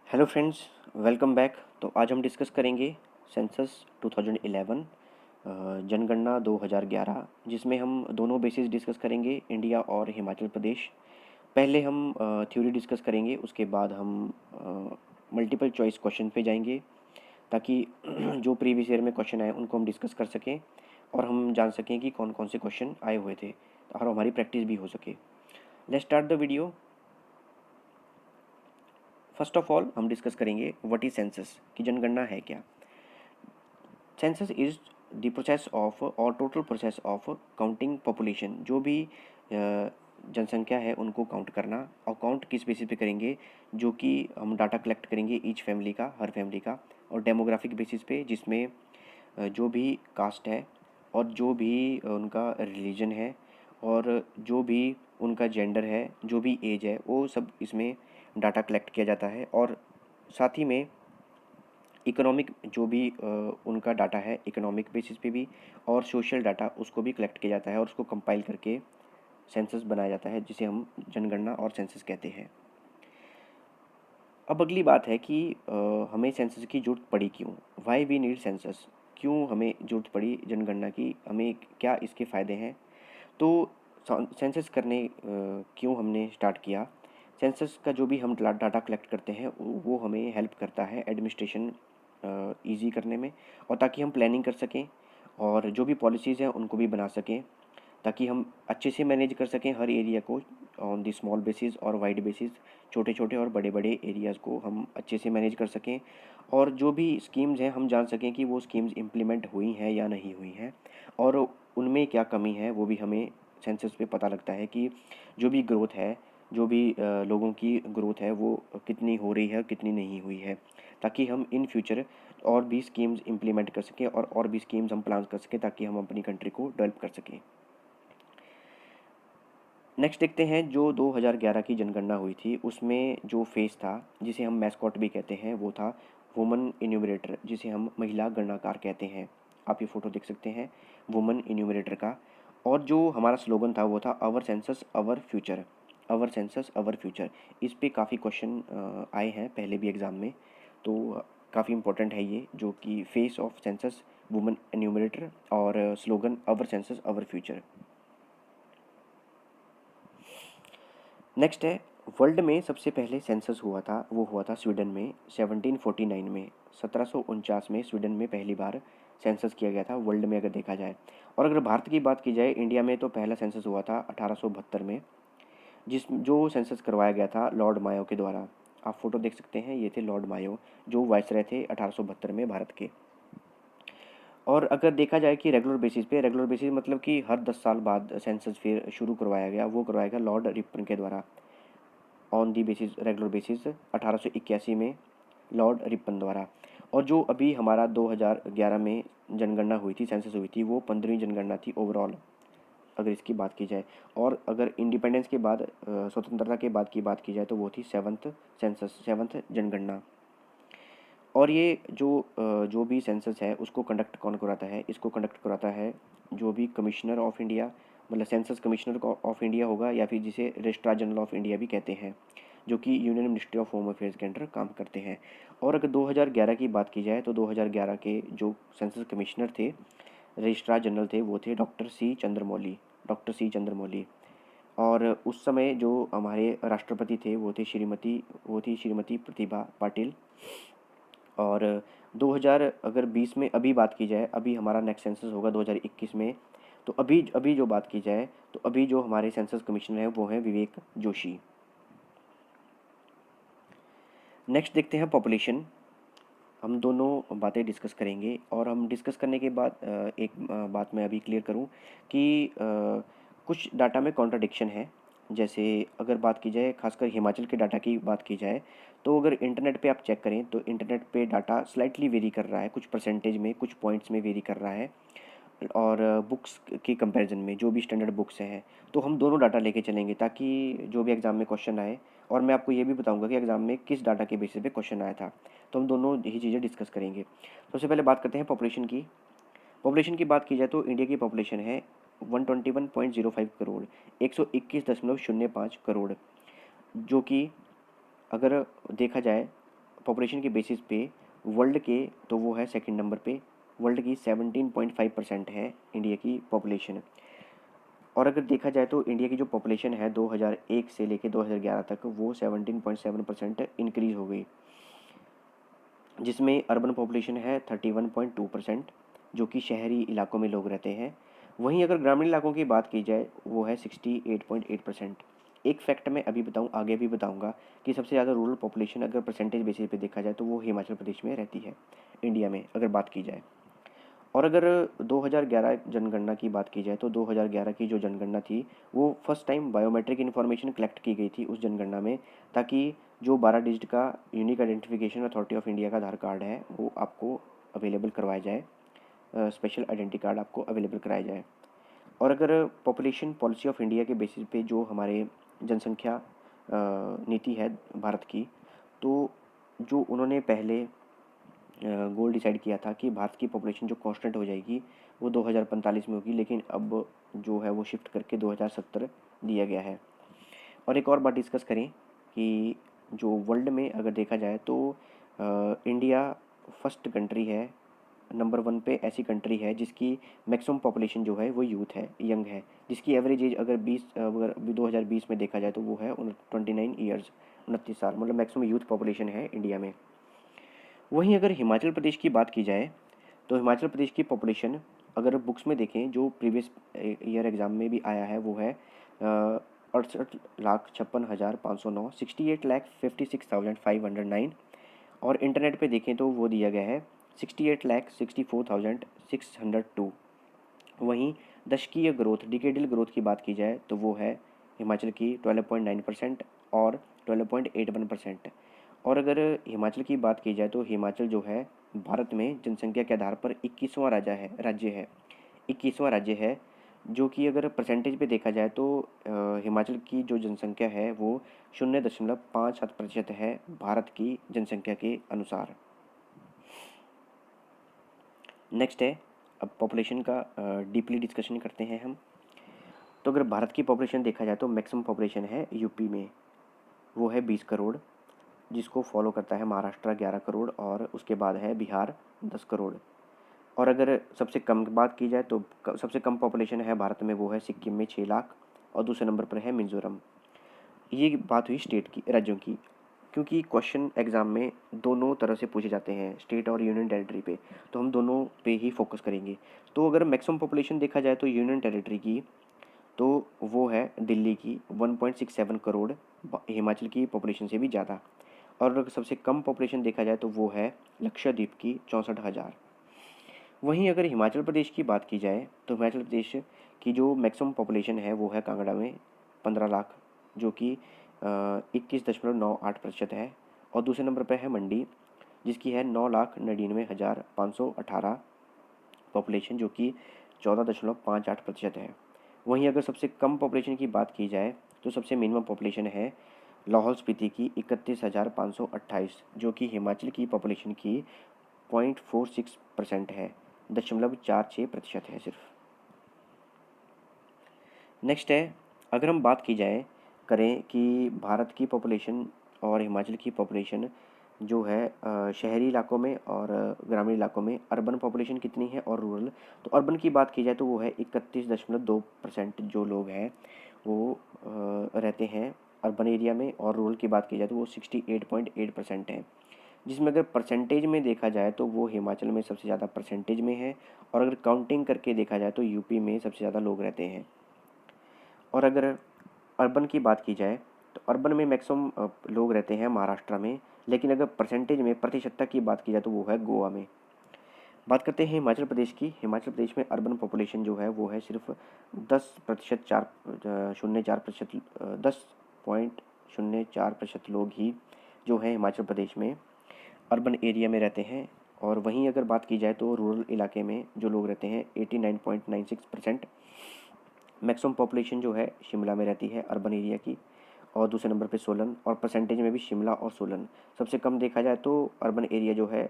Hello friends, welcome back. तो आज हम डिस्कस करेंगे सेंसस 2011, जनगणना 2011, जिसमें हम दोनों बेसिस डिस्कस करेंगे, इंडिया और हिमाचल प्रदेश। पहले हम थ्योरी डिस्कस करेंगे, उसके बाद हम मल्टीपल चॉइस क्वेश्चन पे जाएंगे, ताकि जो प्रीवियस ईयर में क्वेश्चन आए उनको हम डिस्कस कर सकें और हम जान सकें कि कौन कौन से क्वेश्चन आए हुए थे और हमारी प्रैक्टिस भी हो सके। Let's start the video. First of all हम डिस्कस करेंगे व्हाट इज सेंसस, कि जनगणना है क्या। Census is the process of और total process of counting population. जो भी जनसंख्या है उनको काउंट करना। और काउंट किस बेसिस पे करेंगे? जो कि हम डाटा कलेक्ट करेंगे ईच फैमिली का, हर फैमिली का, और डेमोग्राफिक बेसिस पे, जिसमें जो भी कास्ट है और जो भी उनका रिलीजन है और जो भी उनका जेंडर है, जो भी एज है, वो सब इसमें डाटा कलेक्ट किया जाता है। और साथ ही में इकोनॉमिक जो भी उनका डाटा है, इकोनॉमिक बेसिस पे भी, और सोशल डाटा उसको भी कलेक्ट किया जाता है और उसको कंपाइल करके सेंसस बनाया जाता है, जिसे हम जनगणना और सेंसस कहते हैं। अब अगली बात है कि हमें सेंसस की ज़रूरत पड़ी क्यों? Why we need census? क्यों हमें ज़रूरत पड़ी जनगणना की? हमें क्या इसके फ़ायदे हैं? तो सेंसस करने क्यों हमने स्टार्ट किया? सेंसस का जो भी हम डाटा कलेक्ट करते हैं वो हमें हेल्प करता है एडमिनिस्ट्रेशन ईजी करने में, और ताकि हम प्लानिंग कर सकें और जो भी पॉलिसीज़ हैं उनको भी बना सकें, ताकि हम अच्छे से मैनेज कर सकें हर एरिया को ऑन दी स्मॉल बेसिस और वाइड बेसिस। छोटे छोटे और बड़े बड़े एरियाज़ को हम अच्छे से मैनेज कर सकें, और जो भी स्कीम्स हैं हम जान सकें कि वो स्कीम्स इम्प्लीमेंट हुई हैं या नहीं हुई हैं, और उनमें क्या कमी है वो भी हमें सेंसस पे पता लगता है कि जो भी ग्रोथ है, जो भी लोगों की ग्रोथ है वो कितनी हो रही है, कितनी नहीं हुई है, ताकि हम इन फ्यूचर और भी स्कीम्स इम्प्लीमेंट कर सकें और भी स्कीम्स हम प्लान कर सकें, ताकि हम अपनी कंट्री को डेवलप कर सकें। नेक्स्ट देखते हैं, जो 2011 की जनगणना हुई थी उसमें जो फेस था, जिसे हम मैस्कॉट भी कहते हैं, वो था वुमन इन्यूमरेटर, जिसे हम महिला गणनाकार कहते हैं। आप ये फ़ोटो देख सकते हैं वुमन इन्यूमरेटर का। और जो हमारा स्लोगन था वो था our census our future, our census our future. इस पे काफ़ी क्वेश्चन आए हैं पहले भी एग्ज़ाम में, तो काफ़ी इंपॉर्टेंट है ये, जो कि face of census woman enumerator और slogan our census our future. Next है, वर्ल्ड में सबसे पहले सेंसस हुआ था, वो हुआ था स्वीडन में 1749 में। 1749 में स्वीडन में पहली बार सेंसस किया गया था वर्ल्ड में, अगर देखा जाए। और अगर भारत की बात की जाए, इंडिया में तो पहला सेंसस हुआ था 1872 में, जो सेंसस करवाया गया था लॉर्ड मायो के द्वारा। आप फोटो देख सकते हैं, ये थे लॉर्ड मायो, जो वायसराय थे 1872 में भारत के। और अगर देखा जाए कि रेगुलर बेसिस पे, रेगुलर बेसिस मतलब कि हर 10 साल बाद सेंसस फिर शुरू करवाया गया, वो करवाया गया लॉर्ड रिपन के द्वारा, on the basis, regular basis 1881 में लॉर्ड रिपन द्वारा। और जो अभी हमारा 2011 में जनगणना हुई थी, सेंसस हुई थी, वो 15वीं जनगणना थी ओवरऑल, अगर इसकी बात की जाए। और अगर इंडिपेंडेंस के बाद, स्वतंत्रता के बाद की बात की जाए, तो वो थी सेवन्थ सेंसस, सेवन्थ जनगणना। और ये जो भी सेंसस है उसको कंडक्ट कौन कराता है? इसको कंडक्ट कराता है जो भी कमिश्नर ऑफ इंडिया, मतलब सेंसस कमिश्नर ऑफ इंडिया होगा, या फिर जिसे रजिस्ट्रार जनरल ऑफ इंडिया भी कहते हैं, जो कि union ministry of home affairs के अंडर काम करते हैं। और अगर 2011 की बात की जाए, तो 2011 के जो सेंसस कमिश्नर थे, रजिस्ट्रार जनरल थे, वो थे doctor C Chandramouli, doctor C Chandramouli. और उस समय जो हमारे राष्ट्रपति थे वो थी श्रीमती प्रतिभा पाटिल। और 2000 अगर 20 में अभी बात की जाए, अभी हमारा नेक्स्ट सेंसस होगा 2021 में, तो अभी अभी जो बात की जाए, तो अभी जो हमारे सेंसस कमिश्नर हैं वो हैं विवेक जोशी। नेक्स्ट देखते हैं पॉपुलेशन। हम दोनों बातें डिस्कस करेंगे, और हम डिस्कस करने के बाद एक बात मैं अभी क्लियर करूं कि कुछ डाटा में कॉन्ट्रडिक्शन है। जैसे अगर बात की जाए, खासकर हिमाचल के डाटा की बात की जाए, तो अगर इंटरनेट पे आप चेक करें तो इंटरनेट पे डाटा स्लाइटली वेरी कर रहा है, कुछ परसेंटेज में, कुछ पॉइंट्स में वेरी कर रहा है। और बुक्स के कंपैरिजन में, जो भी स्टैंडर्ड बुक्स हैं, तो हम दोनों डाटा लेके चलेंगे, ताकि जो भी एग्ज़ाम में क्वेश्चन आए, और मैं आपको ये भी बताऊंगा कि एग्ज़ाम में किस डाटा के बेसिस पे क्वेश्चन आया था, तो हम दोनों ही चीज़ें डिस्कस करेंगे। सबसे पहले बात करते हैं पॉपुलेशन की। पॉपुलेशन की बात की जाए तो इंडिया की पॉपुलेशन है 121.05 करोड़, 121.05 करोड़, जो कि अगर देखा जाए पॉपुलेशन के बेसिस पे वर्ल्ड के, तो वो है सेकंड नंबर पे। वर्ल्ड की 17.5% है इंडिया की पॉपुलेशन। और अगर देखा जाए तो इंडिया की जो पॉपुलेशन है 2001 से लेके 2011 तक वो 17.7% इंक्रीज़ हो गई, जिसमें अर्बन पॉपुलेशन है 31.2%, जो कि शहरी इलाकों में लोग रहते हैं। वहीं अगर ग्रामीण इलाकों की बात की जाए वो है 68.8%। एक फैक्ट मैं अभी बताऊं, आगे भी बताऊंगा कि सबसे ज़्यादा रूरल पॉपुलेशन अगर परसेंटेज बेसिस पे देखा जाए तो वो हिमाचल प्रदेश में रहती है इंडिया में, अगर बात की जाए। और अगर 2011 जनगणना की बात की जाए तो 2011 की जो जनगणना थी वो first time biometric information collect की गई थी उस जनगणना में, ताकि जो 12 डिजिट का unique identification authority of India का आधार कार्ड है वो आपको अवेलेबल करवाया जाए, स्पेशल आइडेंटिटी कार्ड आपको अवेलेबल कराया जाए। और अगर पॉपुलेशन पॉलिसी ऑफ इंडिया के बेसिस पे जो हमारे जनसंख्या नीति है भारत की, तो जो उन्होंने पहले गोल डिसाइड किया था कि भारत की पॉपुलेशन जो कांस्टेंट हो जाएगी वो 2045 में होगी, लेकिन अब जो है वो शिफ्ट करके 2070 दिया गया है। और एक और बात डिस्कस करें कि जो वर्ल्ड में अगर देखा जाए तो इंडिया फर्स्ट कंट्री है, नंबर 1 पे ऐसी कंट्री है जिसकी मैक्सिमम पॉपुलेशन जो है वो यूथ है, यंग है, जिसकी एवरेज एज अगर 2020 में देखा जाए तो वो है 29 ईयर्स, 29 साल, मतलब मैक्सिमम यूथ पॉपुलेशन है इंडिया में। वहीं अगर हिमाचल प्रदेश की बात की जाए तो हिमाचल प्रदेश की पॉपुलेशन अगर बुक्स में देखें जो प्रीवियस ईयर एग्ज़ाम में भी आया है वो है 68,56,509, 68,56,509। और इंटरनेट पे देखें तो वो दिया गया है 68,64,602। वहीं दशकीय ग्रोथ, डिकेडल ग्रोथ की बात की जाए तो वो है हिमाचल की 12.9% और 12.81%। और अगर हिमाचल की बात की जाए तो हिमाचल जो है भारत में जनसंख्या के आधार पर 21वां राज्य है, जो कि अगर परसेंटेज पे देखा जाए तो हिमाचल की जो जनसंख्या है वो 0.57% है भारत की जनसंख्या के अनुसार। नेक्स्ट है, अब पॉपुलेशन का डीपली डिस्कशन करते हैं हम। तो अगर भारत की पॉपुलेशन देखा जाए तो मैक्सिमम पॉपुलेशन है यूपी में, वो है 20 करोड़, जिसको फॉलो करता है महाराष्ट्र 11 करोड़ और उसके बाद है बिहार 10 करोड़। और अगर सबसे कम बात की जाए तो सबसे कम पॉपुलेशन है भारत में वो है सिक्किम में 6 लाख और दूसरे नंबर पर है मिज़ोरम। ये बात हुई स्टेट की, राज्यों की, क्योंकि क्वेश्चन एग्ज़ाम में दोनों तरह से पूछे जाते हैं, स्टेट और यूनियन टेरिटरी पे, तो हम दोनों पे ही फोकस करेंगे। तो अगर मैक्सिमम पॉपुलेशन देखा जाए तो यूनियन टेरिटरी की, तो वो है दिल्ली की 1.67 करोड़, हिमाचल की पॉपुलेशन से भी ज़्यादा। और अगर सबसे कम पॉपुलेशन देखा जाए तो वो है लक्षद्वीप की 64,000। वहीं अगर हिमाचल प्रदेश की बात की जाए तो हिमाचल प्रदेश की जो मैक्सिमम पॉपुलेशन है वो है कांगड़ा में 15 लाख, जो कि 21.98% है। और दूसरे नंबर पर है मंडी, जिसकी है 9,99,518 पॉपुलेशन, जो कि 14.58% है। वहीं अगर सबसे कम पॉपुलेशन की बात की जाए तो सबसे मिनिमम पॉपुलेशन है लाहौल स्पीति की 31,528, जो कि हिमाचल की पॉपुलेशन की 0.46% है, 0.46% है सिर्फ। नेक्स्ट है, अगर हम बात की जाए करें कि भारत की पॉपुलेशन और हिमाचल की पॉपुलेशन जो है शहरी इलाकों में और ग्रामीण इलाकों में अर्बन पॉपुलेशन कितनी है और रूरल, तो अर्बन की बात की जाए तो वो है 31.2% जो लोग हैं वो रहते हैं अर्बन एरिया में, और रूरल की बात की जाए तो वो 68.8% है, जिसमें अगर परसेंटेज में देखा जाए तो वो हिमाचल में सबसे ज़्यादा परसेंटेज में है, और अगर काउंटिंग करके देखा जाए तो यूपी में सबसे ज़्यादा लोग रहते हैं। और अगर अर्बन की बात की जाए तो अर्बन में मैक्सिमम लोग रहते हैं महाराष्ट्र में, लेकिन अगर परसेंटेज में प्रतिशतता की बात की जाए तो वो है गोवा में। बात करते हैं हिमाचल प्रदेश की। हिमाचल प्रदेश में अर्बन पॉपुलेशन जो है वो है सिर्फ 10% 4.04%, 10.04% लोग ही जो है हिमाचल प्रदेश में अर्बन एरिया में रहते हैं। और वहीं अगर बात की जाए तो रूरल इलाके में जो लोग रहते हैं 89.96%। मैक्सिमम पॉपुलेशन जो है शिमला में रहती है अर्बन एरिया की, और दूसरे नंबर पे सोलन, और परसेंटेज में भी शिमला और सोलन। सबसे कम देखा जाए तो अर्बन एरिया जो है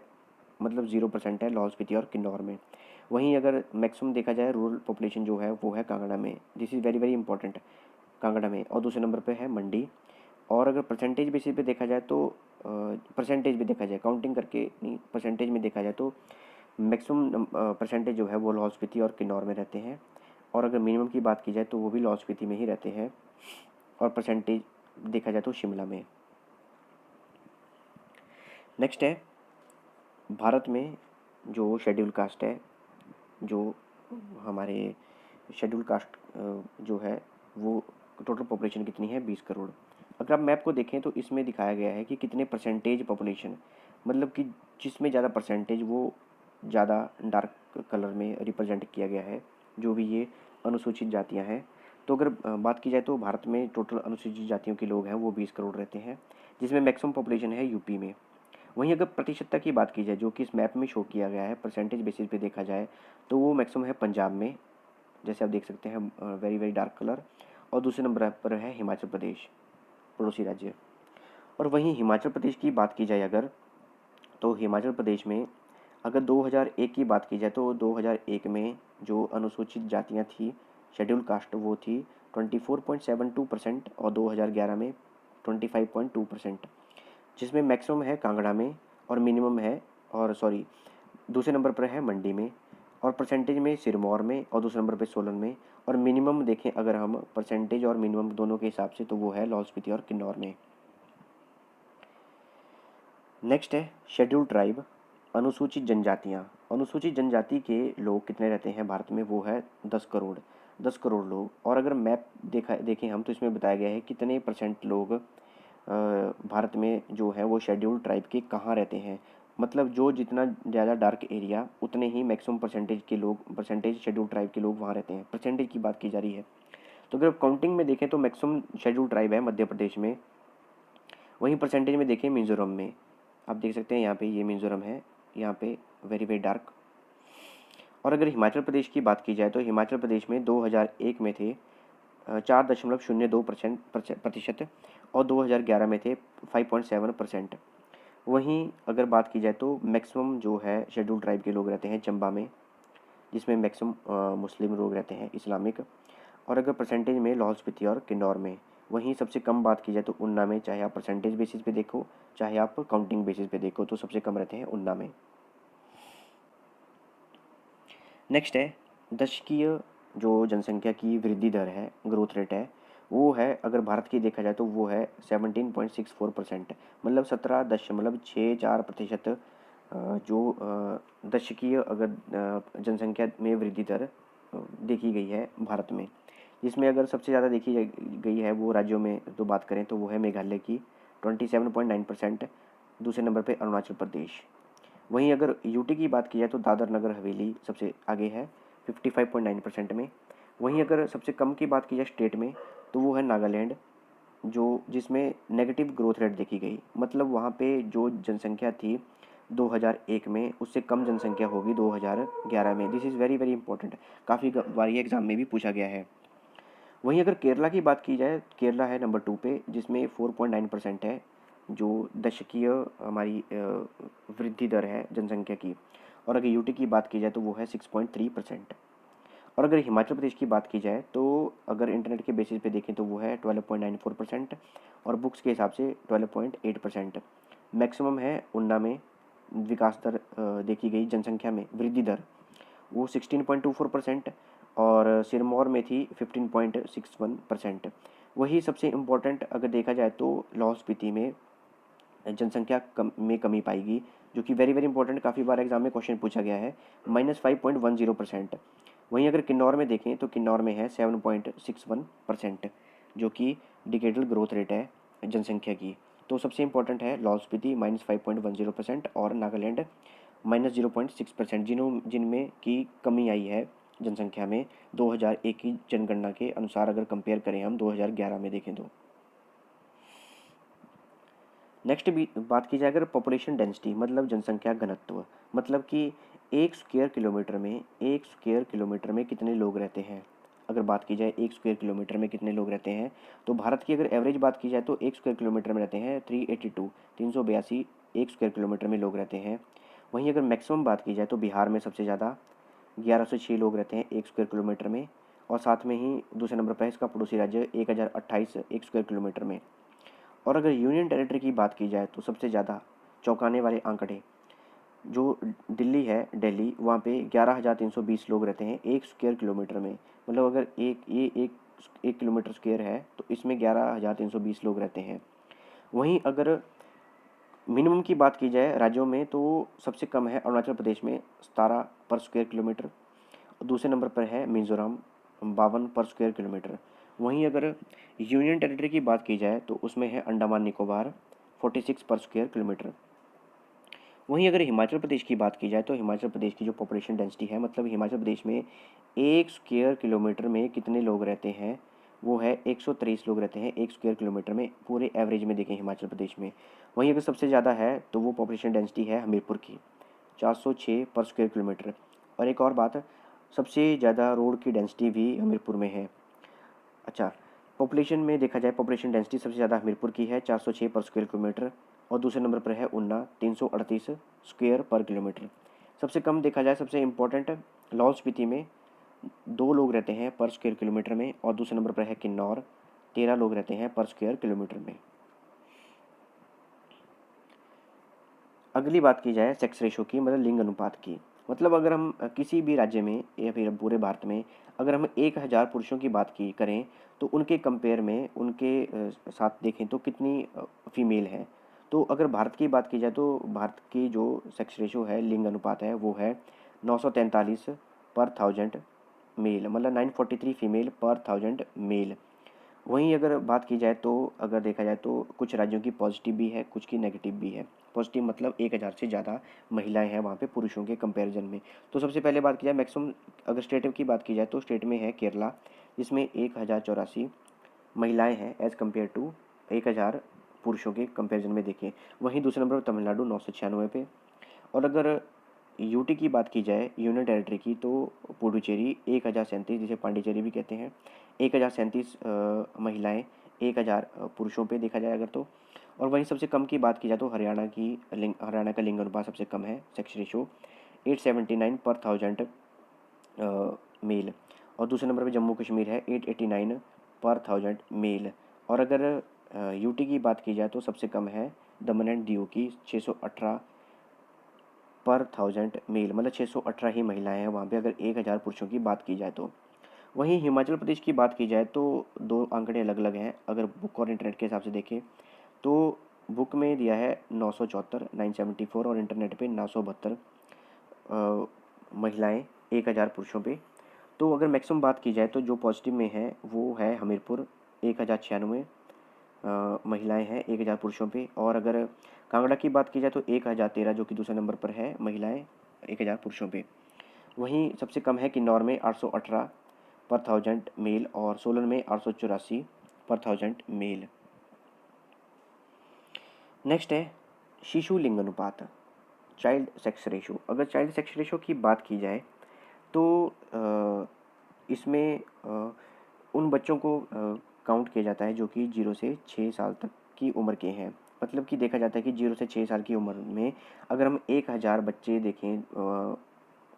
मतलब 0% है लाहौल स्पीति और किन्नौर में। वहीं अगर मैक्सिमम देखा जाए रूरल पॉपुलेशन जो है वो है कांगड़ा में, this is very very important, Kangra में। और दूसरे नंबर पे है मंडी, और अगर परसेंटेज बेसिस पे देखा जाए तो परसेंटेज भी देखा जाए, काउंटिंग करके नहीं, परसेंटेज में देखा जाए तो मैक्सिमम परसेंटेज जो है वो लाहौल स्पीति और किन्नौर में रहते हैं। और अगर मिनिमम की बात की जाए तो वो भी लाहौल स्पीति में ही रहते हैं। और परसेंटेज देखा जाए तो शिमला में। नेक्स्ट है भारत में जो शेड्यूल कास्ट है, जो हमारे शेड्यूल कास्ट जो है वो टोटल पॉपुलेशन कितनी है, 20 करोड़। अगर आप मैप को देखें तो इसमें दिखाया गया है कि कितने परसेंटेज पॉपुलेशन, मतलब कि जिसमें ज़्यादा परसेंटेज वो ज़्यादा डार्क कलर में रिप्रेजेंट किया गया है, जो भी ये अनुसूचित जातियां हैं। तो अगर बात की जाए तो भारत में टोटल अनुसूचित जातियों के लोग हैं वो 20 करोड़ रहते हैं, जिसमें मैक्सिमम पॉपुलेशन है यूपी में। वहीं अगर प्रतिशतता की बात की जाए, जो कि इस मैप में शो किया गया है परसेंटेज बेसिस पे देखा जाए, तो वो मैक्सिमम है पंजाब में, जैसे आप देख सकते हैं वेरी वेरी डार्क कलर। और दूसरे नंबर पर है हिमाचल प्रदेश, पड़ोसी राज्य। और वहीं हिमाचल प्रदेश की बात की जाए अगर, तो हिमाचल प्रदेश में अगर 2001 की बात की जाए तो 2001 में जो अनुसूचित जातियां थी, शेड्यूल कास्ट, वो थी 24.72% और 2011 में 25.2%, जिसमें मैक्सिमम है कांगड़ा में और मिनिमम है, और सॉरी दूसरे नंबर पर है मंडी में, और परसेंटेज में सिरमौर में, और दूसरे नंबर पर सोलन में। और मिनिमम देखें अगर हम परसेंटेज और मिनिमम दोनों के हिसाब से, तो वो है लाहौल स्पीति और किन्नौर में। नेक्स्ट है शेड्यूल ट्राइब, अनुसूचित जनजातियाँ। अनुसूचित जनजाति के लोग कितने रहते हैं भारत में, वो है 10 करोड़, 10 करोड़ लोग। और अगर मैप देखें हम तो इसमें बताया गया है कितने परसेंट लोग भारत में जो है वो शेड्यूल ट्राइब के कहाँ रहते हैं। मतलब जो जितना ज़्यादा डार्क एरिया उतने ही मैक्सिमम परसेंटेज के लोग, परसेंटेज शेड्यूल ट्राइब के लोग वहाँ रहते हैं। परसेंटेज की बात की जा रही है। तो अगर काउंटिंग में देखें तो मैक्सिमम शेड्यूल ट्राइब है मध्य प्रदेश में। वहीं परसेंटेज में देखें मिज़ोरम में, आप देख सकते हैं यहाँ पे ये मिज़ोरम है, यहाँ पे वेरी वेरी डार्क। और अगर हिमाचल प्रदेश की बात की जाए तो हिमाचल प्रदेश में 2001 में थे 4.02% प्रतिशत, और 2011 में थे 5.7%। वहीं अगर बात की जाए तो मैक्सिमम जो है शेड्यूल ट्राइब के लोग रहते हैं चंबा में, जिसमें मैक्सिमम मुस्लिम लोग रहते हैं इस्लामिक। और अगर परसेंटेज में लाहौल स्पीति और किन्नौर में। वहीं सबसे कम बात की जाए तो उन्ना में, चाहे आप परसेंटेज बेसिस पे देखो चाहे आप काउंटिंग बेसिस पे देखो, तो सबसे कम रहते हैं उन्ना में। नेक्स्ट है दशकीय जो जनसंख्या की वृद्धि दर है, ग्रोथ रेट है, वो है अगर भारत की देखा जाए तो वो है 17.64%, मतलब 17.64% जो दशकीय अगर जनसंख्या में वृद्धि दर देखी गई है भारत में, जिसमें अगर सबसे ज़्यादा देखी गई है वो राज्यों में तो बात करें तो वो है मेघालय की 27.9%, दूसरे नंबर पे अरुणाचल प्रदेश। वहीं अगर यूटी की बात की जाए तो दादर नगर हवेली सबसे आगे है 55.9% में। वहीं अगर सबसे कम की बात की जाए स्टेट में तो वो है नागालैंड, जो जिसमें नेगेटिव ग्रोथ रेट देखी गई, मतलब वहाँ पे जो जनसंख्या थी 2001 में उससे कम जनसंख्या होगी 2011 में। This is very very important, काफ़ी बार ये एग्जाम में भी पूछा गया है। वहीं अगर केरला की बात की जाए, केरला है नंबर 2 पे, जिसमें 4.9% है जो दशकीय हमारी वृद्धि दर है जनसंख्या की। और अगर यूटी की बात की जाए तो वो है 6.3%। और अगर हिमाचल प्रदेश की बात की जाए तो अगर इंटरनेट के बेसिस पे देखें तो वो है 12.94%, और बुक्स के हिसाब से 12.8%। मैक्सिमम है उन्ना में विकास दर देखी गई जनसंख्या में वृद्धि दर, वो 16.24%, और सिरमौर में थी 15.61%। वही सबसे इम्पोर्टेंट अगर देखा जाए तो लाहौल स्पीति में जनसंख्या में कमी पाएगी, जो कि वेरी वेरी इंपॉर्टेंट, काफ़ी बार एग्जाम में क्वेश्चन पूछा गया है, -5.10%। वहीं अगर किन्नौर में देखें तो किन्नौर में है 7.61%, जो कि डिकेडल ग्रोथ रेट है जनसंख्या की। तो सबसे इंपॉर्टेंट है लाहौल स्पीति -5.10%, और नागालैंड -0.6%, जिनमें की कमी आई है जनसंख्या में 2001 की जनगणना के अनुसार, अगर कंपेयर करें हम 2011 में देखें तो। नेक्स्ट भी बात की जाए अगर पॉपुलेशन डेंसिटी, मतलब जनसंख्या घनत्व, मतलब कि एक स्क्वायर किलोमीटर में कितने लोग रहते हैं। अगर बात की जाए एक स्क्वायर किलोमीटर में कितने लोग रहते हैं, तो भारत की अगर एवरेज बात की जाए तो एक स्क्वायर किलोमीटर में रहते हैं 382 एक स्क्वायर किलोमीटर में लोग रहते हैं। वहीं अगर मैक्सिमम बात की जाए तो बिहार में सबसे ज़्यादा 1106 लोग रहते हैं एक स्क्वायर किलोमीटर में, और साथ में ही दूसरे नंबर पर है इसका पड़ोसी राज्य 1028 एक स्क्वायर किलोमीटर में। और अगर यूनियन टेरिटरी की बात की जाए तो सबसे ज़्यादा चौंकाने वाले आंकड़े, जो दिल्ली है, दिल्ली, वहाँ पे 11,320 लोग रहते हैं 1 स्क्वायर किलोमीटर में। मतलब अगर एक किलोमीटर स्क्वायर है तो इसमें 11,320 लोग रहते हैं। वहीं अगर मिनिमम की बात की जाए राज्यों में तो सबसे कम है अरुणाचल प्रदेश में 17 पर स्क्वायर किलोमीटर, और दूसरे नंबर पर है मिज़ोरम 52 पर स्क्वायर किलोमीटर। वहीं अगर यूनियन टेरिटरी की बात की जाए तो उसमें है अंडमान निकोबार 46 पर स्क्वायर किलोमीटर। वहीं अगर हिमाचल प्रदेश की बात की जाए तो हिमाचल प्रदेश की जो पॉपुलेशन डेंसिटी है, मतलब हिमाचल प्रदेश में 1 स्क्वायर किलोमीटर में कितने लोग रहते हैं, वो है 123 लोग रहते हैं 1 स्क्वायर किलोमीटर में, पूरे एवरेज में देखें हिमाचल प्रदेश में। वहीं अगर सबसे ज़्यादा है तो वो पॉपुलेशन डेंसिटी है हमीरपुर की 406 पर स्क्वायर किलोमीटर। और एक और बात, सबसे ज़्यादा रोड की डेंसिटी भी हमीरपुर में है। अच्छा, पॉपुलेशन में देखा जाए पॉपुलेशन डेंसिटी सबसे ज़्यादा हमीरपुर की है 406 पर स्क्वायर किलोमीटर, और दूसरे नंबर पर है ऊना 338 स्क्वायर पर किलोमीटर। सबसे कम देखा जाए, सबसे इम्पोर्टेंट, लाहौल स्पीति में 2 लोग रहते हैं पर स्क्वायर किलोमीटर में, और दूसरे नंबर पर है किन्नौर 13 लोग रहते हैं पर स्क्वायर किलोमीटर में। अगली बात की जाए सेक्स रेशो की, मतलब लिंग अनुपात की। मतलब अगर हम किसी भी राज्य में या फिर पूरे भारत में अगर हम 1000 पुरुषों की बात की करें तो उनके कंपेयर में उनके साथ देखें तो कितनी फीमेल है। तो अगर भारत की बात की जाए तो भारत की जो सेक्स रेशो है, लिंग अनुपात है, वो है 943 पर 1000 मेल, मतलब 943 फीमेल पर 1000 मेल। वहीं अगर बात की जाए तो अगर देखा जाए तो कुछ राज्यों की पॉजिटिव भी है, कुछ की नेगेटिव भी है। पॉजिटिव मतलब 1000 से ज़्यादा महिलाएं हैं वहाँ पे पुरुषों के कंपैरिजन में। तो सबसे पहले बात की जाए मैक्सिमम, अगर स्टेट की बात की जाए तो स्टेट में है केरला, जिसमें 1084 महिलाएं हैं एज़ कम्पेयर टू 1000 पुरुषों के कंपैरिजन में देखें। वहीं दूसरे नंबर पर तमिलनाडु 996 पे। और अगर यूटी की बात की जाए यूनियन टेरिटरी की तो पुडुचेरी 1037, जिसे पांडिचेरी भी कहते हैं, 1037 महिलाएं 1000 पुरुषों पे देखा जाए अगर तो। और वहीं सबसे कम की बात की जाए तो हरियाणा का लिंग अनुपात सबसे कम है, सेक्स रेशो 879 पर 1000 मेल, और दूसरे नंबर पे जम्मू कश्मीर है 889 पर 1000 मेल। और अगर यूटी की बात की जाए तो सबसे कम है दमन एंड दीव की 618 पर 1000 मेल, मतलब 618 ही महिलाएं हैं वहाँ पे अगर 1000 पुरुषों की बात की जाए तो। वहीं हिमाचल प्रदेश की बात की जाए तो दो आंकड़े अलग अलग हैं। अगर बुक और इंटरनेट के हिसाब से देखें तो बुक में दिया है 974 974, और इंटरनेट पे 972 महिलाएं 1000 पुरुषों पे। तो अगर मैक्सिमम बात की जाए तो जो पॉजिटिव में है वो है हमीरपुर 1096 महिलाएं हैं 1000 पुरुषों पे। और अगर कांगड़ा की बात की जाए तो 1013, जो कि दूसरे नंबर पर है, महिलाएं 1000 पुरुषों पे। वहीं सबसे कम है किन्नौर में 818 पर 1000 मेल, और सोलन में 884 पर 1000 मेल। नेक्स्ट है शिशु लिंग अनुपात, चाइल्ड सेक्स रेशो। अगर चाइल्ड सेक्स रेशो की बात की जाए तो इसमें उन बच्चों को काउंट किया जाता है जो कि 0 से 6 साल तक की उम्र के हैं। मतलब कि देखा जाता है कि 0 से 6 साल की उम्र में अगर हम 1000 बच्चे देखें,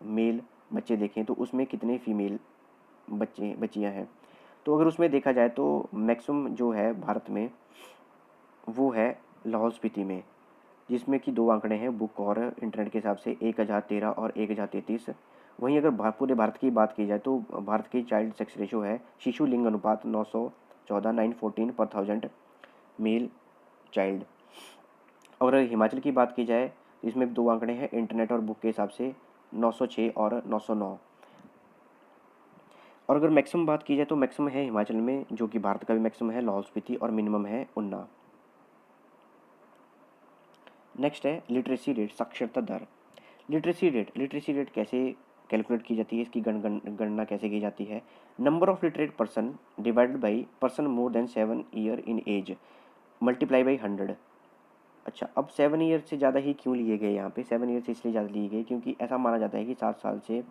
मेल बच्चे देखें, तो उसमें कितने फीमेल बच्चियां हैं। तो अगर उसमें देखा जाए तो मैक्सिमम जो है भारत में वो है लाहौल स्पीति में, जिसमें कि दो आंकड़े हैं बुक और इंटरनेट के हिसाब से 1013 और 1033। वहीं अगर पूरे भारत की बात की जाए तो भारत की चाइल्ड सेक्स रेशो है, शिशु लिंग अनुपात 914 914 पर 1000 मेल चाइल्ड। और अगर हिमाचल की बात की जाए तो इसमें दो आंकड़े हैं इंटरनेट और बुक के हिसाब से 906 और 909। और अगर मैक्सिमम बात की जाए तो मैक्सिमम है हिमाचल में, जो कि भारत का भी मैक्सिमम है लाहौल स्पीति, और मिनिमम है ऊना। नेक्स्ट है लिटरेसी रेट, साक्षरता दर। लिटरेसी रेट कैसे कैलकुलेट की जाती है, इसकी गणना कैसे की जाती है। Number of literate person divided by person more than 7 year in age multiply by 100। अच्छा, अब 7 ईयर से ज़्यादा ही क्यों लिए गए यहाँ पे, 7 ईयर से इसलिए ज़्यादा लिए गए क्योंकि ऐसा माना जाता है कि 7 साल से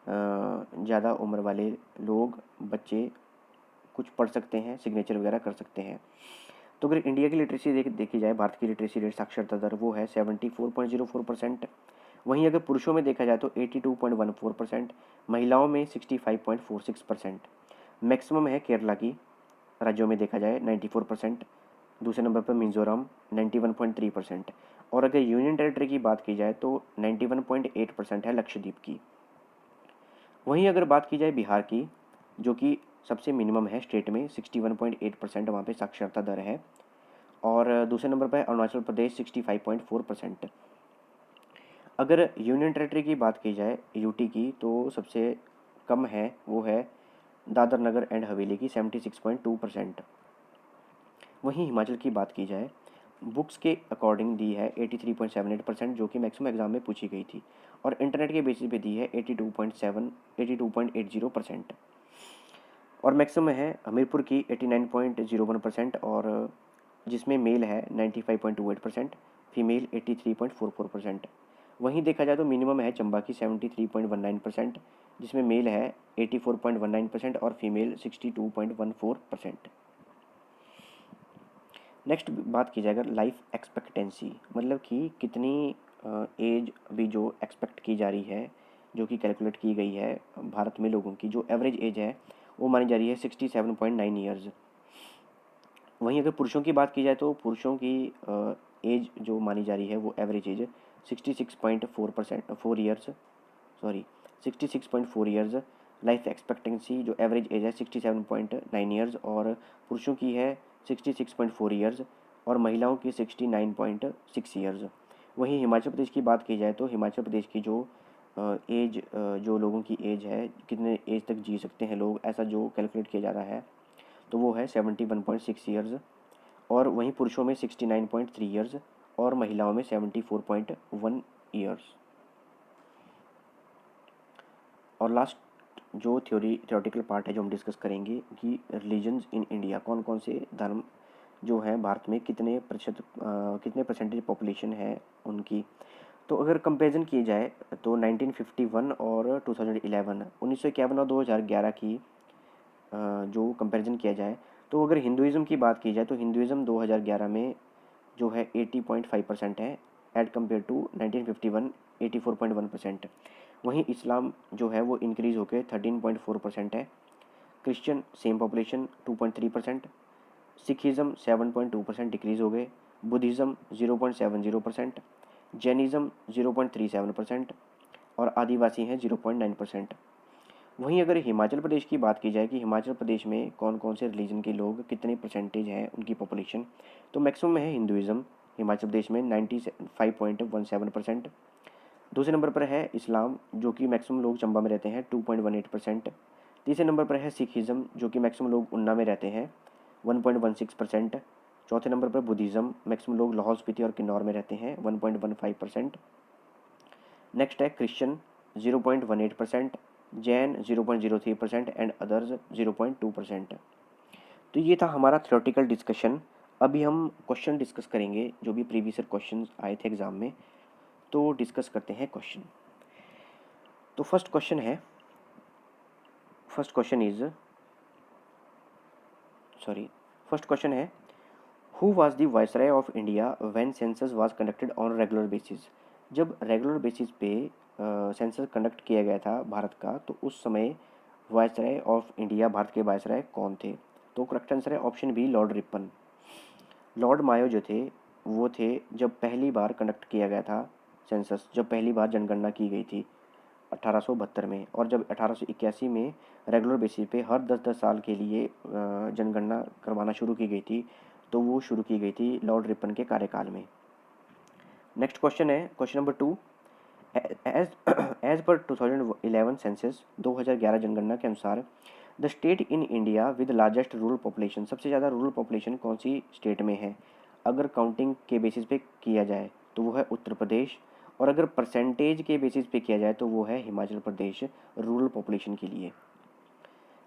ज़्यादा उम्र वाले लोग, बच्चे कुछ पढ़ सकते हैं, सिग्नेचर वगैरह कर सकते हैं। तो अगर इंडिया की लिटरेसी देखी जाए, भारत की लिटरेसी रेट साक्षरता दर वो है 74.04%। वहीं अगर पुरुषों में देखा जाए तो 82.14%, महिलाओं में 65.46%। मैक्सिमम है केरला की, राज्यों में देखा जाए 94%, दूसरे नंबर पर मिज़ोरम 91.3%। और अगर यूनियन टेरिटरी की बात की जाए तो 91.8% है लक्षद्वीप की। वहीं अगर बात की जाए बिहार की, जो कि सबसे मिनिमम है स्टेट में, 61.8% वहाँ पे साक्षरता दर है। और दूसरे नंबर पर है अरुणाचल प्रदेश 65.4%। अगर यूनियन टेरिटरी की बात की जाए यूटी की, तो सबसे कम है वो है दादर नगर एंड हवेली की 76.2%। वहीं हिमाचल की बात की जाए, बुक्स के अकॉर्डिंग दी है 83.78%, जो कि मैक्सिमम एग्जाम में पूछी गई थी। और इंटरनेट के बेसिस पे दी है 82.80%। और मैक्सिमम है हमीरपुर की 89.01%, और जिसमें मेल है 95.28%, फीमेल 83.44%। वहीं देखा जाए तो मिनिमम है चंबा की 73.19%, जिसमें मेल है 84.19% और फीमेल 62.14%। नेक्स्ट बात की जाए अगर लाइफ एक्सपेक्टेंसी, मतलब कि कितनी एज भी जो एक्सपेक्ट की जा रही है, जो कि कैलकुलेट की गई है भारत में लोगों की जो एवरेज एज है वो मानी जा रही है 67.9 ईयर्स। वहीं अगर पुरुषों की बात की जाए तो पुरुषों की एज जो मानी जा रही है वो average age 4 years, sorry 66.4 years. Life expectancy जो एवरेज एज है 67.9 ईयर्स, और पुरुषों की है 66.4 ईयर्स और महिलाओं की 69.6 ईयर्स। वहीं हिमाचल प्रदेश की बात की जाए तो हिमाचल प्रदेश की जो एज, जो लोगों की एज है, कितने एज तक जी सकते हैं लोग, ऐसा जो कैलकुलेट किया जा रहा है, तो वो है 71.6 ईयर्स। और वहीं पुरुषों में 69.3 ईयर्स और महिलाओं में 74.1 ईयर्स। और लास्ट जो थ्योरेटिकल पार्ट है जो हम डिस्कस करेंगे कि रिलीजन्स इन इंडिया, कौन कौन से धर्म जो हैं भारत में, कितने परसेंटेज पॉपुलेशन है उनकी। तो अगर कंपैरिजन की जाए तो 1951 और 2011, 1951 और 2011 की जो कंपैरिजन किया जाए, तो अगर हिंदुज़म की बात की जाए तो हिंदुज़म 2011 में जो है 80.5% है, एड कम्पेयर टू 1951 84.1%। वहीं इस्लाम जो है वो इंक्रीज़ होकर 13.4% है। Christian same population 2.3%। Sikhism 7.2% decrease हो गए। बुद्धिज़्म 0.70%। जैनिज़्म 0.37% और आदिवासी हैं 0.9%। वहीं अगर हिमाचल प्रदेश की बात की जाए कि हिमाचल प्रदेश में कौन कौन से रिलीजन के लोग, कितने परसेंटेज हैं उनकी पॉपुलेशन, तो मैक्सिमम है हिंदुज़म हिमाचल प्रदेश में 95.17%। दूसरे नंबर पर है इस्लाम, जो कि मैक्सिमम लोग चंबा में रहते हैं 2.18%। तीसरे नंबर पर है सिखिज़म, जो कि मैक्सिमम लोग उन्ना में रहते हैं 1.16%। चौथे नंबर पर बुद्धिज़्म, मैक्सिमम लोग लाहौल स्पीति और किन्नौर में रहते हैं 1.15%। नेक्स्ट है क्रिश्चियन 0.18%, जैन 0.03% एंड अदर्स 0.2%। तो ये था हमारा थ्योरेटिकल डिस्कशन। अभी हम क्वेश्चन डिस्कस करेंगे जो भी प्रीवियस ईयर क्वेश्चन आए थे एग्जाम में। तो डिस्कस करते हैं क्वेश्चन। तो फर्स्ट क्वेश्चन है who was the viceroy of India when census was conducted on regular basis. जब रेगुलर बेसिस पे सेंसस कंडक्ट किया गया था भारत का, तो उस समय वाइसराय ऑफ इंडिया, भारत के वाइसराय कौन थे। तो करेक्ट आंसर है option B, Lord Ripon. Lord Mayo जो थे वो थे जब पहली बार कंडक्ट किया गया था सेंसस, जब पहली बार जनगणना की गई थी 1872 में। और जब 1881 में रेगुलर बेसिस पे हर 10-10 साल के लिए जनगणना करवाना शुरू की गई थी, तो वो शुरू की गई थी लॉर्ड रिपन के कार्यकाल में। नेक्स्ट क्वेश्चन है question number 2। As as per 2011 census, 2011 जनगणना के अनुसार the state in India with largest rural population, सबसे ज़्यादा रूरल पॉपुलेशन कौन सी स्टेट में है। अगर काउंटिंग के बेसिस पे किया जाए तो वो है उत्तर प्रदेश, और अगर परसेंटेज के बेसिस पे किया जाए तो वो है हिमाचल प्रदेश रूरल पॉपुलेशन के लिए।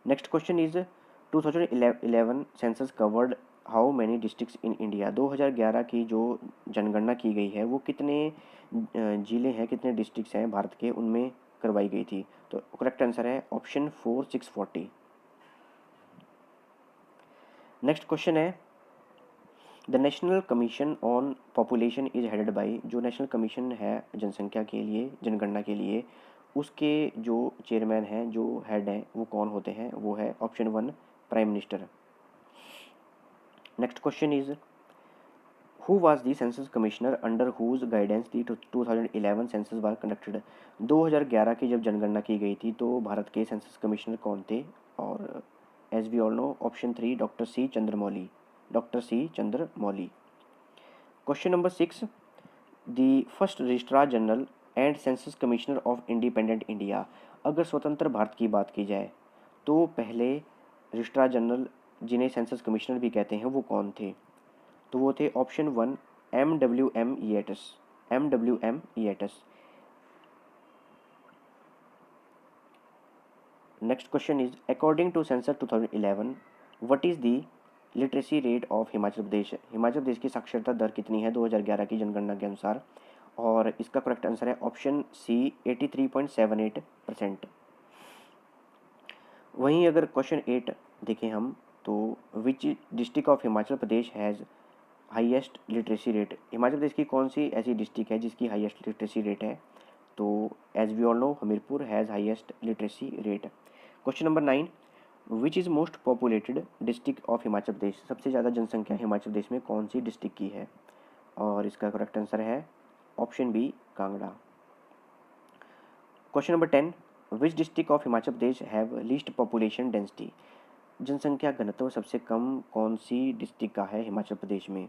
Next question is 2011 census covered how many districts in India. 2011 की जो जनगणना की गई है वो कितने ज़िले हैं, कितने डिस्ट्रिक्ट्स हैं भारत के, उनमें करवाई गई थी। तो करेक्ट आंसर है ऑप्शन 4, 640। नेक्स्ट क्वेश्चन है the national commission on population is headed by, जो नेशनल कमीशन है जनसंख्या के लिए, जनगणना के लिए, उसके जो चेयरमैन हैं, जो हेड हैं, वो कौन होते हैं। वो है option 1, prime minister. Next question is who was the census commissioner under whose guidance the 2011 census was conducted. 2011 की जब जनगणना की गई थी तो भारत के सेंसस कमिश्नर कौन थे? और as we all know, option 3 doctor C Chandramouli, doctor C Chandramouli. Question number 6, the first registrar general and census commissioner of independent India. अगर स्वतंत्र भारत की बात की जाए तो पहले रजिस्ट्रार जनरल जिन्हें सेंसस कमिश्नर भी कहते हैं वो कौन थे? तो वो थे option 1 M.W.M. Yeatus, M.W.M. Yeatus। Next question is according to census 2011 what is the literacy rate of Himachal प्रदेश। हिमाचल प्रदेश की साक्षरता दर कितनी है 2011 की जनगणना के अनुसार? और इसका करेक्ट आंसर है ऑप्शन सी 83.78%। वहीं अगर क्वेश्चन 8 देखें हम तो which district of Himachal Pradesh has highest literacy rate. Himachal Pradesh की कौन सी ऐसी डिस्ट्रिक्ट है जिसकी हाईएस्ट लिटरेसी रेट है? तो as we all know Hamirpur has highest literacy rate. Question number 9, which is most populated district of Himachal Pradesh. सबसे ज़्यादा जनसंख्या हिमाचल प्रदेश में कौन सी डिस्ट्रिक्ट की है? और इसका करेक्ट आंसर है option B Kangra. Question number 10, which district of Himachal Pradesh have least population density. जनसंख्या घनत्व सबसे कम कौन सी डिस्ट्रिक्ट का है हिमाचल प्रदेश में?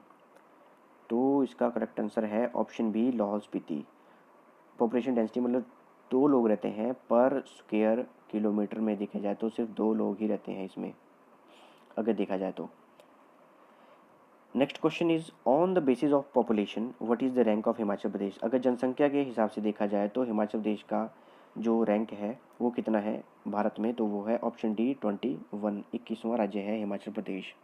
तो इसका करेक्ट आंसर है option B Lahaul Spiti. Population density मतलब 2 लोग रहते हैं पर स्क्वायर किलोमीटर में देखा जाए तो सिर्फ 2 लोग ही रहते हैं इसमें, अगर देखा जाए तो। Next question is on the basis of population what is the rank of Himachal Pradesh. अगर जनसंख्या के हिसाब से देखा जाए तो हिमाचल प्रदेश का जो रैंक है वो कितना है भारत में? तो वो है ऑप्शन डी 21, 21वां राज्य है हिमाचल प्रदेश।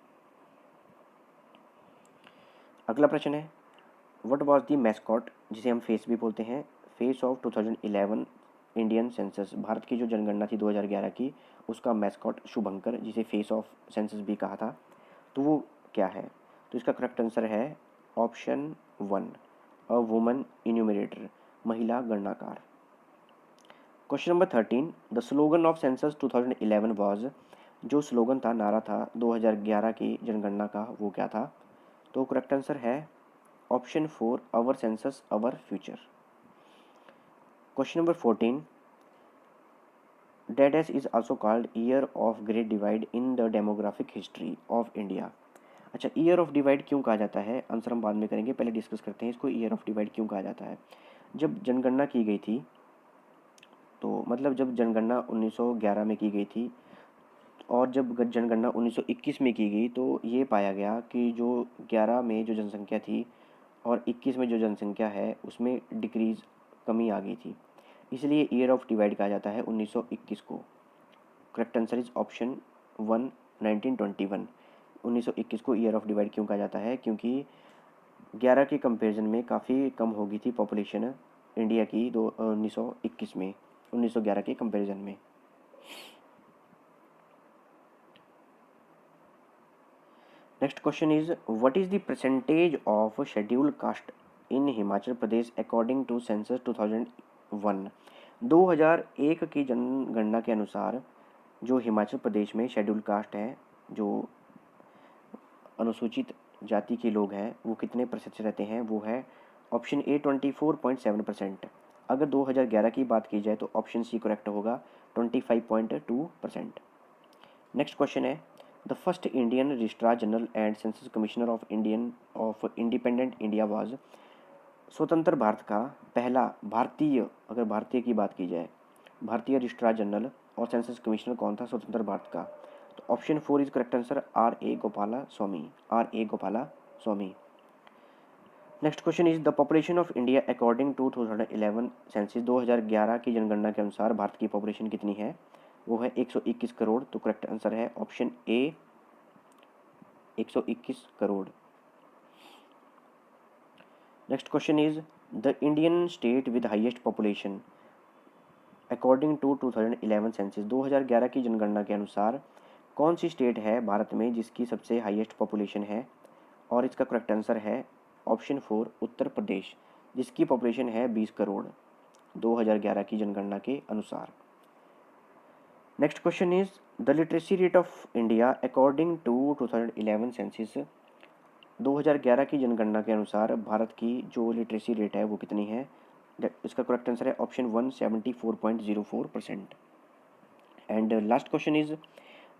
अगला प्रश्न है व्हाट वाज द मैस्कॉट, जिसे हम फेस भी बोलते हैं, face of 2011 Indian census. Bharat की जो जनगणना थी 2011 की उसका मैस्कॉट शुभंकर, जिसे फेस ऑफ सेंसस भी कहा था, तो वो क्या है? तो इसका करेक्ट आंसर है ऑप्शन 1 अ वुमन इन्यूमरेटर, महिला गणनाकार। Question number 13, the slogan of census 2011 was. जो स्लोगन था, नारा था 2011 की जनगणना का, वो क्या था? तो करेक्ट आंसर है option 4 our census our future. Question number 14, that is also called year of great divide in the demographic history of India. अच्छा, ईयर ऑफ डिवाइड क्यों कहा जाता है आंसर हम बाद में करेंगे, पहले डिस्कस करते हैं इसको। ईयर ऑफ डिवाइड क्यों कहा जाता है? जब जनगणना की गई थी तो मतलब जब जनगणना 1911 में की गई थी और जब जनगणना 1921 में की गई तो ये पाया गया कि जो 11 में जो जनसंख्या थी और 21 में जो जनसंख्या है उसमें डिक्रीज कमी आ गई थी, इसलिए ईयर ऑफ डिवाइड कहा जाता है 1921 को। Correct answer is option 1 1921। 1921 को ईयर ऑफ डिवाइड क्यों कहा जाता है? क्योंकि 11 के कंपैरिजन में काफ़ी कम हो गई थी पॉपुलेशन इंडिया की 1921 में 1911 के कंपैरिजन में। Next question is what is the percentage of scheduled caste in Himachal Pradesh according to census 2001। 2001 की जनगणना के अनुसार जो हिमाचल प्रदेश में शेड्यूल्ड कास्ट है, जो अनुसूचित जाति के लोग हैं, वो कितने प्रतिशत रहते हैं? वो है ऑप्शन ए 24.7%। अगर 2011 की बात की जाए तो ऑप्शन सी करेक्ट होगा 25.2%। नेक्स्ट क्वेश्चन है the first Indian registrar general and census commissioner of independent India was. स्वतंत्र भारत का पहला भारतीय, अगर भारतीय की बात की जाए, भारतीय रजिस्ट्रार जनरल और सेंसस कमिश्नर कौन था स्वतंत्र भारत का? तो option 4 is correct answer R A Gopala Swami, R A Gopala Swami. Next question is the population of India according to 2011 census. 2011 की जनगणना के अनुसार भारत की पॉपुलेशन कितनी है? वो है 121 करोड़। तो करेक्ट आंसर है option A 121 crore. Next question is the Indian state with highest population according to 2011 census. 2011 की जनगणना के अनुसार कौन सी स्टेट है भारत में जिसकी सबसे हाईएस्ट पॉपुलेशन है? और इसका करेक्ट आंसर है ऑप्शन 4 उत्तर प्रदेश, जिसकी पॉपुलेशन है 20 करोड़ 2011 की जनगणना के अनुसार। Next question is the literacy rate of India according to 2011 census 2011 की जनगणना के अनुसार भारत की जो लिटरेसी रेट है वो कितनी है? इसका करेक्ट आंसर है option 1 74.04%। And last question is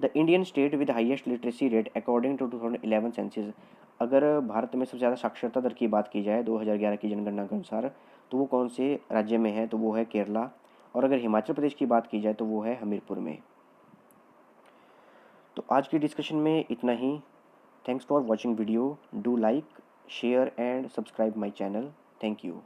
the Indian state with highest literacy rate according to 2011 census. अगर भारत में सबसे ज़्यादा साक्षरता दर की बात की जाए 2011 की जनगणना के अनुसार, तो वो कौन से राज्य में है? तो वो है केरला। और अगर हिमाचल प्रदेश की बात की जाए तो वो है हमीरपुर में। तो आज की डिस्कशन में इतना ही। Thanks for watching video. Do like, share and subscribe my channel. Thank you.